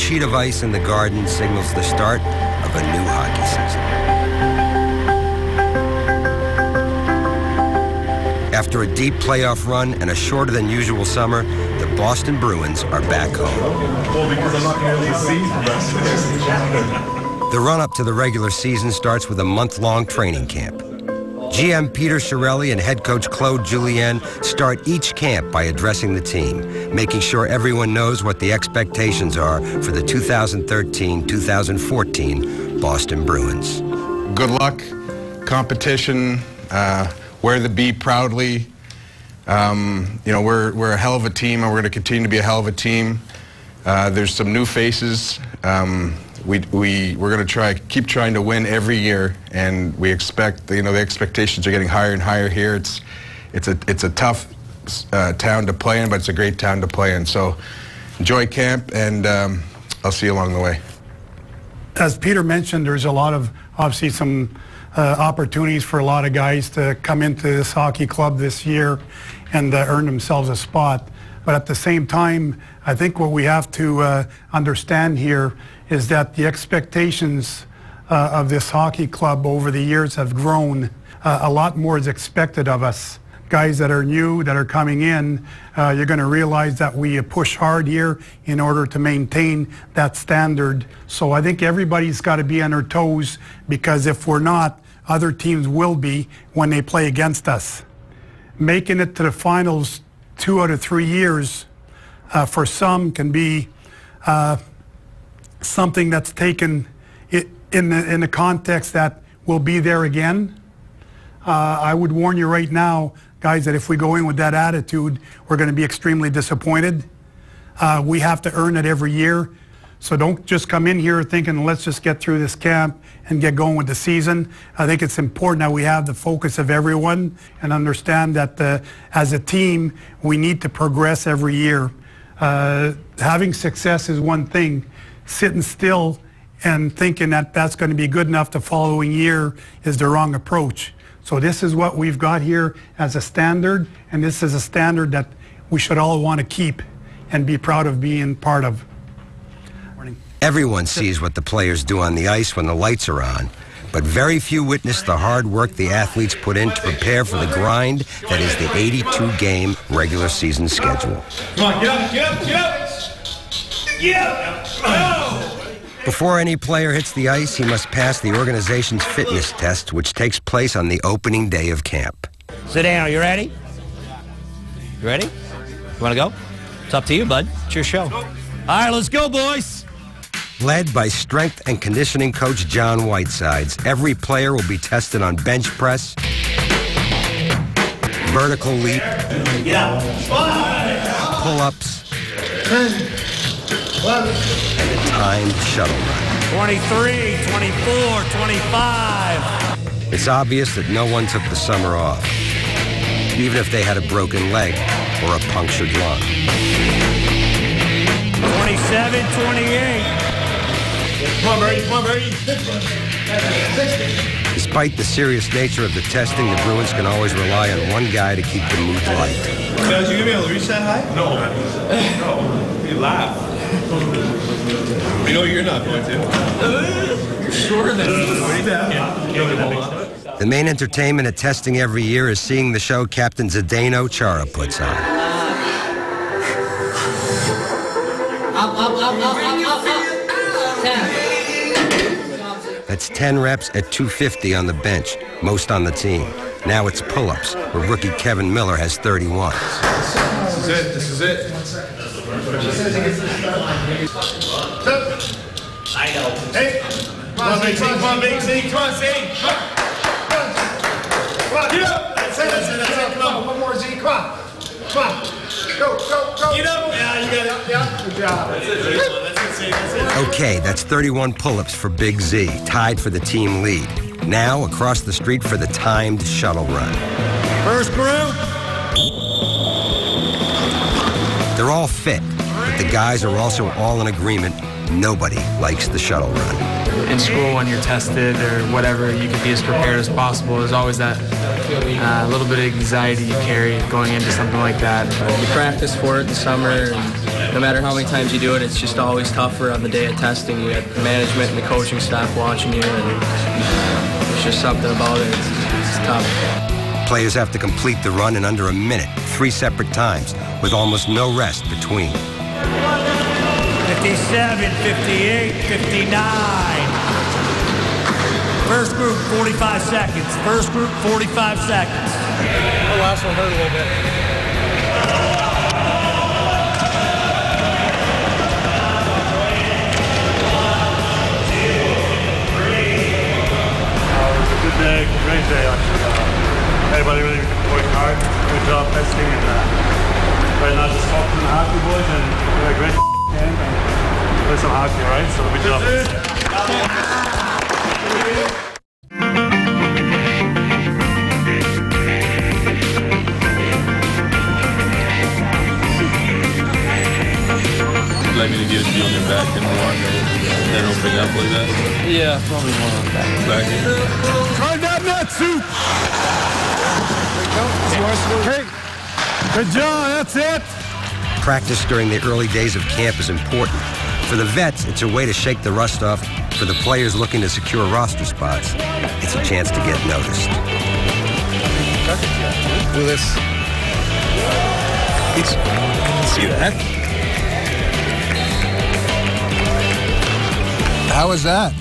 sheet of ice in the Garden signals the start of a new hockey season. After a deep playoff run and a shorter than usual summer, the Boston Bruins are back home. Well, because I'm not going to release season. The run-up to the regular season starts with a month-long training camp. GM Peter Chiarelli and head coach Claude Julien start each camp by addressing the team, making sure everyone knows what the expectations are for the 2013-2014 Boston Bruins. Good luck, competition, wear the B proudly. You know, we're a hell of a team, and we're going to continue to be a hell of a team. There's some new faces. We're going to keep trying to win every year, and we expect, you know, the expectations are getting higher and higher here. It's a tough town to play in, but it's a great town to play in. So enjoy camp, and I'll see you along the way. As Peter mentioned, there's a lot of, obviously, some opportunities for a lot of guys to come into this hockey club this year and earn themselves a spot. But at the same time, I think what we have to understand here is that the expectations of this hockey club over the years have grown. A lot more is expected of us. Guys that are new, that are coming in, you're going to realize that we push hard here in order to maintain that standard. So I think everybody's got to be on their toes, because if we're not, other teams will be when they play against us. Making it to the finals 2 out of 3 years for some can be something that's taken in the context that we'll be there again. I would warn you right now, guys, that if we go in with that attitude, we're going to be extremely disappointed. We have to earn it every year. So don't just come in here thinking, let's just get through this camp and get going with the season. I think it's important that we have the focus of everyone and understand that as a team, we need to progress every year. Having success is one thing. Sitting still and thinking that that's going to be good enough the following year is the wrong approach. So this is what we've got here as a standard, and this is a standard that we should all want to keep and be proud of being part of. Everyone sees what the players do on the ice when the lights are on, but very few witness the hard work the athletes put in to prepare for the grind that is the 82-game regular season schedule. Come on, get up, get up, get up! Get up! Oh! Before any player hits the ice, he must pass the organization's fitness test, which takes place on the opening day of camp. Sit down. Are you ready? You ready? You want to go? It's up to you, bud. It's your show. All right, let's go, boys. Led by strength and conditioning coach John Whitesides, every player will be tested on bench press, vertical leap, pull-ups, and a timed shuttle run. 23, 24, 25. It's obvious that no one took the summer off, even if they had a broken leg or a punctured lung. 27, 28. Come on, Birdie, come on, Birdie. Despite the serious nature of the testing, the Bruins can always rely on one guy to keep the mood light. Did you be able to reach that high? No, man. No. You laugh. You know you're not going to. You're shorter than me. The main entertainment at testing every year is seeing the show Captain Zdeno Chara puts on. That's 10 reps at 250 on the bench, most on the team. Now it's pull-ups, where rookie Kevin Miller has 31. This is it. This is it. I know. Hey, come on, Big Z. Come on, Big Z. Come on, Z. Come on. Get up. That's it. That's it. That's it. Come on. One more, Z. Come on. Come on. Go, go, go. Get up. Yeah, you got it. Yeah. Good job. That's it. That's it. That's it. Okay, that's 31 pull-ups for Big Z, tied for the team lead. Now across the street for the timed shuttle run. First group. They're all fit, but the guys are also all in agreement. Nobody likes the shuttle run. In school, when you're tested or whatever, you can be as prepared as possible. There's always that little bit of anxiety you carry going into something like that. You practice for it in the summer, and no matter how many times you do it, it's just always tougher on the day of testing. You got the management and the coaching staff watching you, and there's just something about it. It's tough. Players have to complete the run in under a minute, 3 separate times, with almost no rest between. 57, 58, 59. First group, 45 seconds. First group, 45 seconds. The last one hurt a little bit. Good day, great day. Everybody really worked hard. Good job testing and right now just talking to the hockey boys and we're a great game and play some hockey, right? So good job. Like me to get a feel on your back and more, then opening up like that? Yeah, probably more on the back. Back in. Try that net suit. Hey, good job, that's it. Practice during the early days of camp is important. For the vets, it's a way to shake the rust off. For the players looking to secure roster spots, it's a chance to get noticed. Look at this. See that? How was that?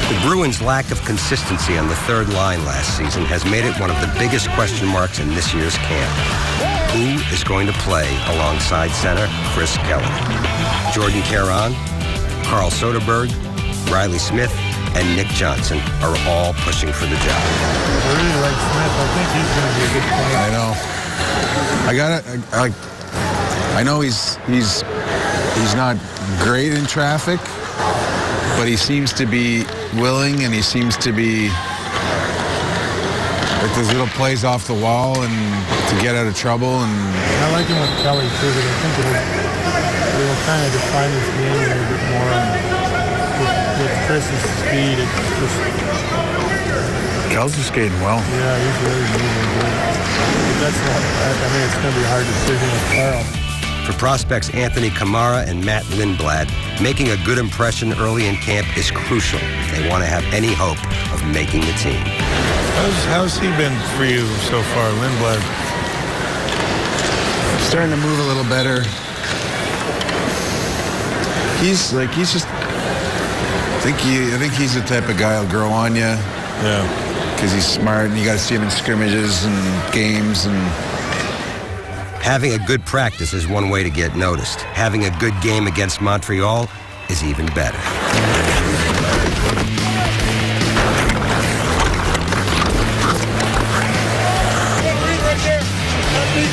The Bruins' lack of consistency on the third line last season has made it one of the biggest question marks in this year's camp. Who is going to play alongside center Chris Kelly? Jordan Caron, Carl Soderberg, Riley Smith, and Nick Johnson are all pushing for the job. I really like Smith. I think he's going to be a good player. I know. I know he's not great in traffic, but he seems to be willing and he seems to be like those little plays off the wall and to get out of trouble. And I like him with Kelly too, but I think it'll kind of define his game a little bit more. And with Chris's speed, it's just... Kel's is skating well. Yeah, he's really moving good. But that's not... I mean, it's going to be a hard decision with Carl. For prospects Anthony Kamara and Matt Lindblad, making a good impression early in camp is crucial. They want to have any hope of making the team. How's he been for you so far, Lindblad? Starting to move a little better. He's just. I think he's the type of guy who'll grow on you. Yeah. Because he's smart, and you got to see him in scrimmages and games and. Having a good practice is one way to get noticed. Having a good game against Montreal is even better.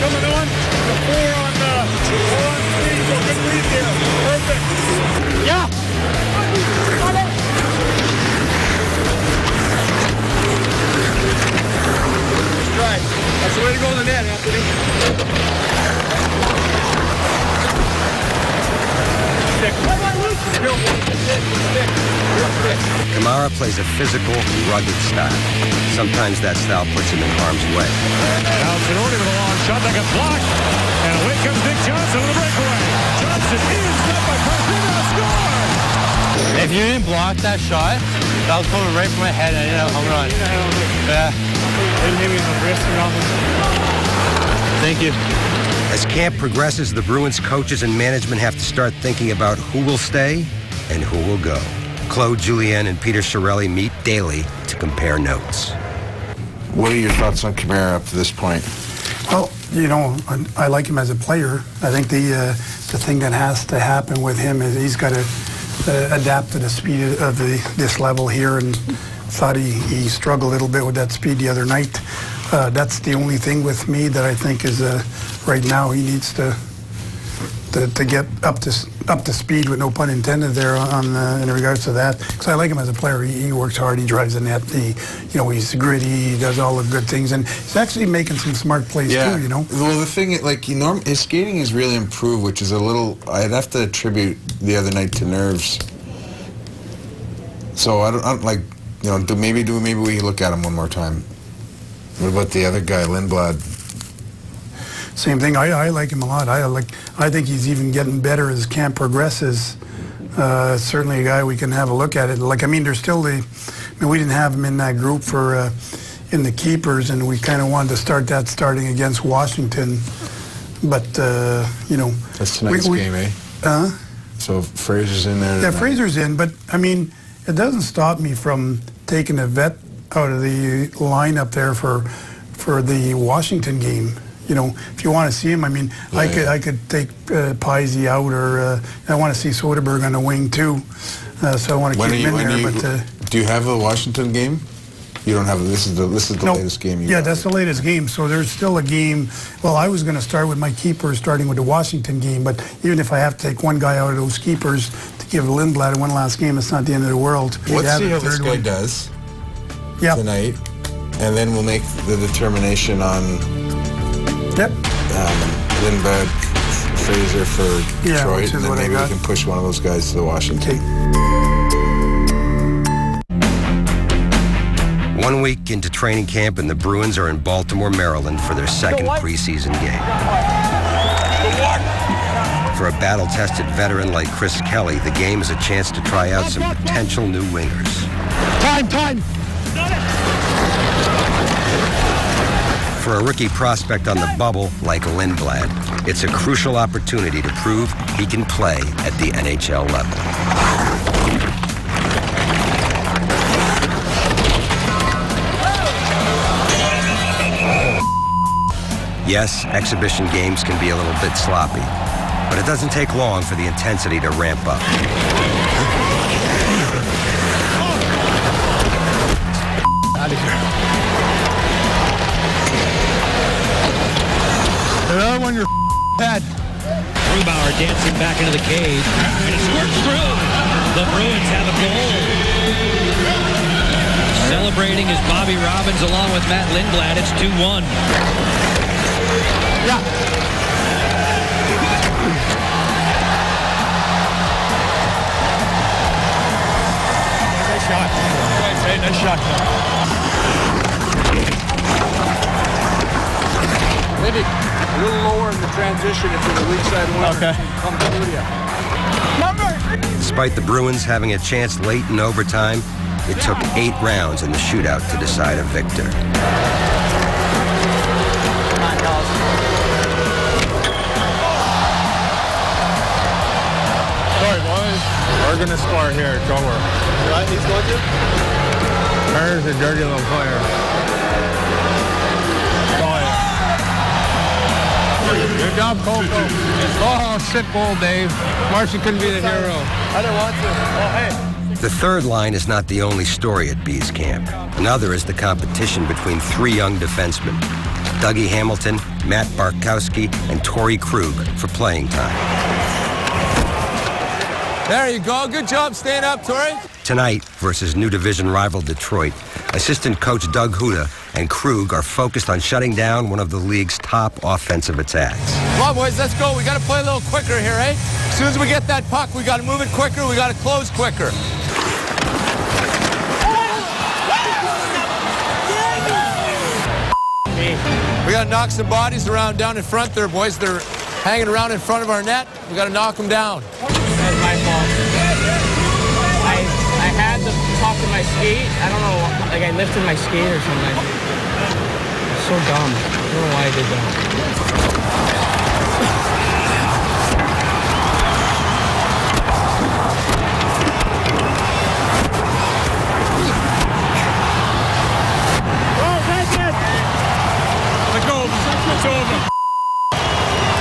Coming on, the 4 on 3, so good lead there. Perfect. Yeah. Right. That's the way to go in the net, Anthony. Kamara plays a physical, rugged style. Sometimes that style puts him in harm's way. Now Sonori with a long shot that got blocked. And away comes Nick Johnson with a breakaway. Johnson is up by Carpino, score! If you didn't block that shot, that was coming right from my head and I didn't have a home run. Yeah. Maybe in the wrist around the... Thank you. As camp progresses, the Bruins coaches and management have to start thinking about who will stay and who will go. Claude Julien and Peter Chiarelli meet daily to compare notes. What are your thoughts on Kamara up to this point? Well, you know, I like him as a player. I think the thing that has to happen with him is he's got to adapt to the speed of this level here, and thought he struggled a little bit with that speed the other night. That's the only thing with me that I think is right now he needs to get up to speed, with no pun intended there in regards to that. Because I like him as a player. He works hard. He drives the net. He's gritty. He does all the good things, and he's actually making some smart plays too. You know. Well, the thing, his skating has really improved, which is a little. I'd have to attribute the other night to nerves. So I don't like. Maybe we look at him one more time. What about the other guy, Lindblad? same thing. I like him a lot. I think he's even getting better as camp progresses. Certainly a guy we can have a look at it. Like, I mean, there's still we didn't have him in that group for in the keepers, and we kind of wanted to start that starting against Washington. But you know, that's tonight's game, eh? So Fraser's in there. Yeah, Fraser's in, but I mean, it doesn't stop me from taking a vet out of the lineup there for the Washington game. You know, if you want to see him, I mean, I could take Paisy out, or I want to see Soderberg on the wing too. So I want to keep him in there. But do you have a Washington game? You don't have. This is the latest game. Yeah, that's the latest game. So there's still a game. Well, I was going to start with my keepers, starting with the Washington game. But even if I have to take one guy out of those keepers to give Lindblad one last game, it's not the end of the world. Let's see how this guy does tonight, and then we'll make the determination on Lindblad, Fraser for Detroit, and then maybe we can push one of those guys to the Washington. Okay. 1 week into training camp, and the Bruins are in Baltimore, Maryland for their second preseason game. For a battle-tested veteran like Chris Kelly, the game is a chance to try out some potential new wingers. Time! For a rookie prospect on the bubble like Lindblad, it's a crucial opportunity to prove he can play at the NHL level. Yes, exhibition games can be a little bit sloppy, but it doesn't take long for the intensity to ramp up. Another one, your head. Grubauer dancing back into the cage, and he scores through. The Bruins have a goal. Celebrating is Bobby Robbins along with Matt Lindblad. It's 2-1. Yeah. Nice shot. Nice shot. Maybe a little lower in the transition if you're the weak side winner. Okay. Come through you. Despite the Bruins having a chance late in overtime, it took 8 rounds in the shootout to decide a victor. We're going to score here. It's over. Right, he's going to? There's a dirty little player. Oh, yeah. Good job, Coco. Oh, sick goal, Dave. Marcy couldn't be the hero. I didn't want to. Oh, hey. The third line is not the only story at B's camp. Another is the competition between 3 young defensemen, Dougie Hamilton, Matt Barkowski, and Torrey Krug for playing time. There you go. Good job staying up, Torrey. Tonight, versus new division rival Detroit, assistant coach Doug Huda and Krug are focused on shutting down one of the league's top offensive attacks. Come on, boys, let's go. We got to play a little quicker here, eh? As soon as we get that puck, we got to move it quicker. We got to close quicker. We got to knock some bodies around down in front there, boys. They're hanging around in front of our net. We got to knock them down. That was my fault. I had the top of my skate. I don't know, like I lifted my skate or something. It's so dumb. I don't know why I did that.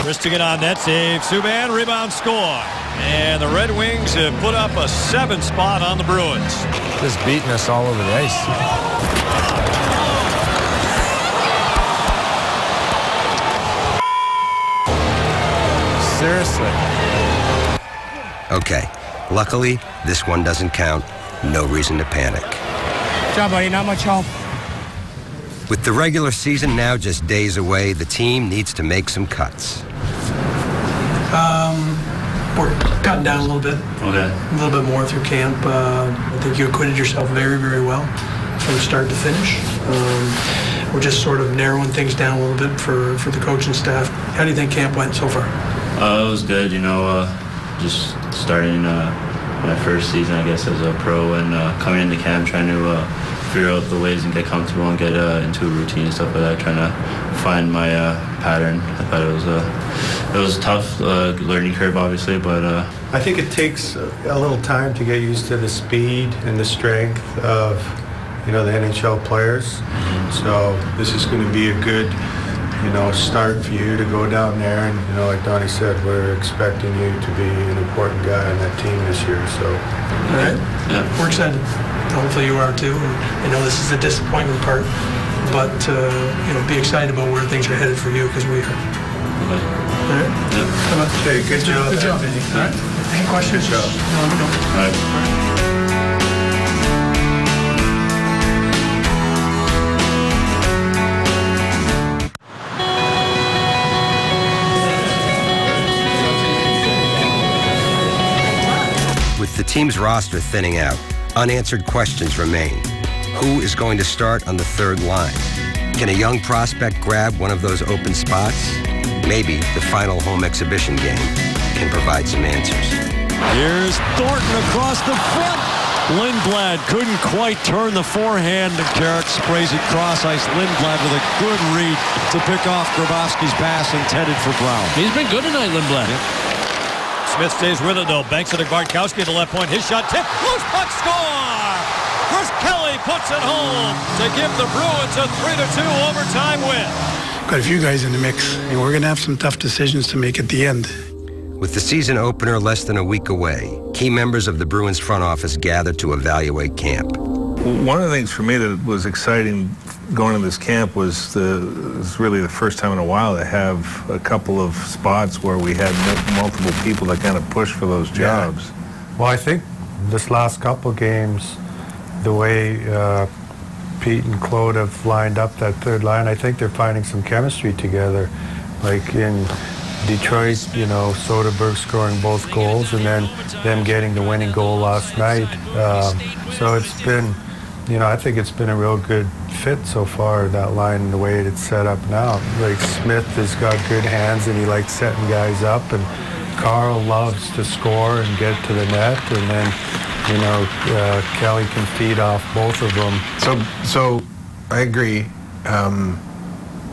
Chris to get on net save. Subban, rebound, score. And the Red Wings have put up a 7th spot on the Bruins. Just beating us all over the ice. Seriously. Okay, luckily, this one doesn't count. No reason to panic. Good job, buddy. Not much help. With the regular season now just days away, the team needs to make some cuts. We're cutting down a little bit. Okay. A little bit more through camp. I think you acquitted yourself very, very well from start to finish. we're just sort of narrowing things down a little bit for the coaching staff. How do you think camp went so far? It was good, just starting my first season, I guess, as a pro, and coming into camp trying to figure out the ways and get comfortable and get into a routine and stuff like that, trying to find my pattern. I thought it was a tough learning curve, obviously, but I think it takes a little time to get used to the speed and the strength of the NHL players. So this is going to be a good start for you to go down there, and like Donnie said, we're expecting you to be an important guy on that team this year. So all right, we're excited. Hopefully you are too. I know this is the disappointment part, but be excited about where things are headed for you, because we are. Okay. All right. Come on. Hey, good job. Good job. All right. Any questions? Good job. Let me know. All right. With the team's roster thinning out, unanswered questions remain. Who is going to start on the third line? Can a young prospect grab one of those open spots? Maybe the final home exhibition game can provide some answers. Here's Thornton across the front. Lindblad couldn't quite turn the forehand, and Carrick sprays it cross ice. Lindblad with a good read to pick off Grabowski's pass intended for Brown. He's been good tonight, Lindblad. Smith stays with it, though. Banks it to Bartkowski at the left point. His shot tipped. Loose puck, score! Chris Kelly puts it home to give the Bruins a 3-2 overtime win. Got a few guys in the mix, and we're going to have some tough decisions to make at the end. With the season opener less than a week away, key members of the Bruins front office gathered to evaluate camp. One of the things for me that was exciting going to this camp was really the first time in a while to have a couple of spots where we had multiple people that kind of push for those jobs. Yeah. Well, I think this last couple games, the way Pete and Claude have lined up that third line, I think they're finding some chemistry together. Like in Detroit, Soderberg scoring both goals, and then them getting the winning goal last night. So it's been, I think it's been a real good fit so far, that line and the way it's set up now. Like Smith has got good hands and he likes setting guys up, and Carl loves to score and get to the net, and then Kelly can feed off both of them. So I agree.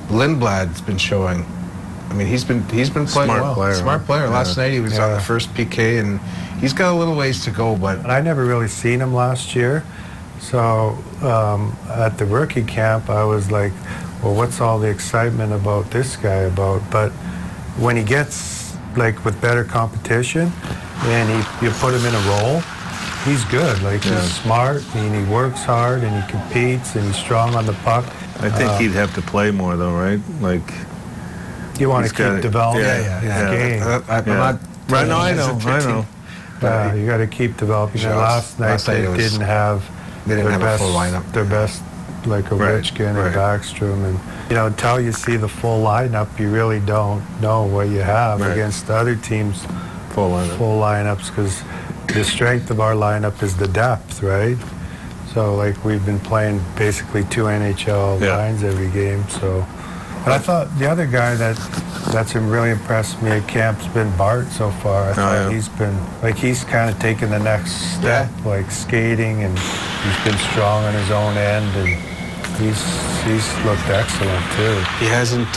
Lindblad's been showing. I mean, he's been playing well. Smart player. Last night he was on the first PK, and he's got a little ways to go. But I never really seen him last year. So at the rookie camp, I was like, well, what's all the excitement about this guy about? But when he gets, like, with better competition and you put him in a role, he's good. Like, he's smart, and he works hard, and he competes, and he's strong on the puck. I think he'd have to play more, though, right? Like, you want to keep developing his game. I'm not. Right now, I know. You got to keep developing. Last night they didn't have a full lineup. Their best, like Ovechkin and Backstrom, and until you see the full lineup, you really don't know what you have against the other teams' full lineups, because the strength of our lineup is the depth, right? So like we've been playing basically two NHL lines every game. So, but I thought the other guy that's really impressed me at camp's been Bart so far. I thought he's been, like, he's kind of taken the next step, like skating, and he's been strong on his own end, and he's looked excellent too. He hasn't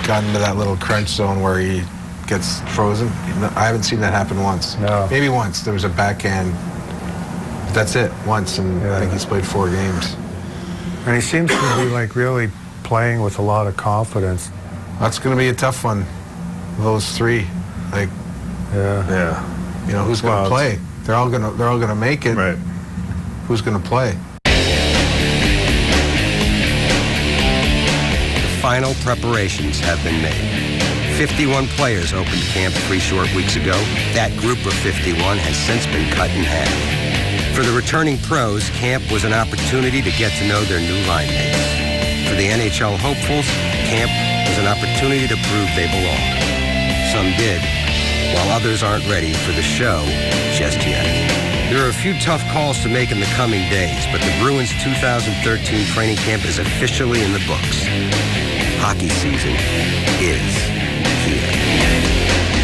gotten to that little crunch zone where he gets frozen. I haven't seen that happen once. No. Maybe once. There was a backhand. That's it, once, and I think he's played 4 games. And he seems to be like really playing with a lot of confidence. That's going to be a tough one. Those 3, like, who's going to play? They're all going to make it. Right. Who's going to play? The final preparations have been made. 51 players opened camp 3 short weeks ago. That group of 51 has since been cut in half. For the returning pros, camp was an opportunity to get to know their new line mates. For the NHL hopefuls, camp was an opportunity to prove they belong. Some did, while others aren't ready for the show just yet. There are a few tough calls to make in the coming days, but the Bruins 2013 training camp is officially in the books. Hockey season is here.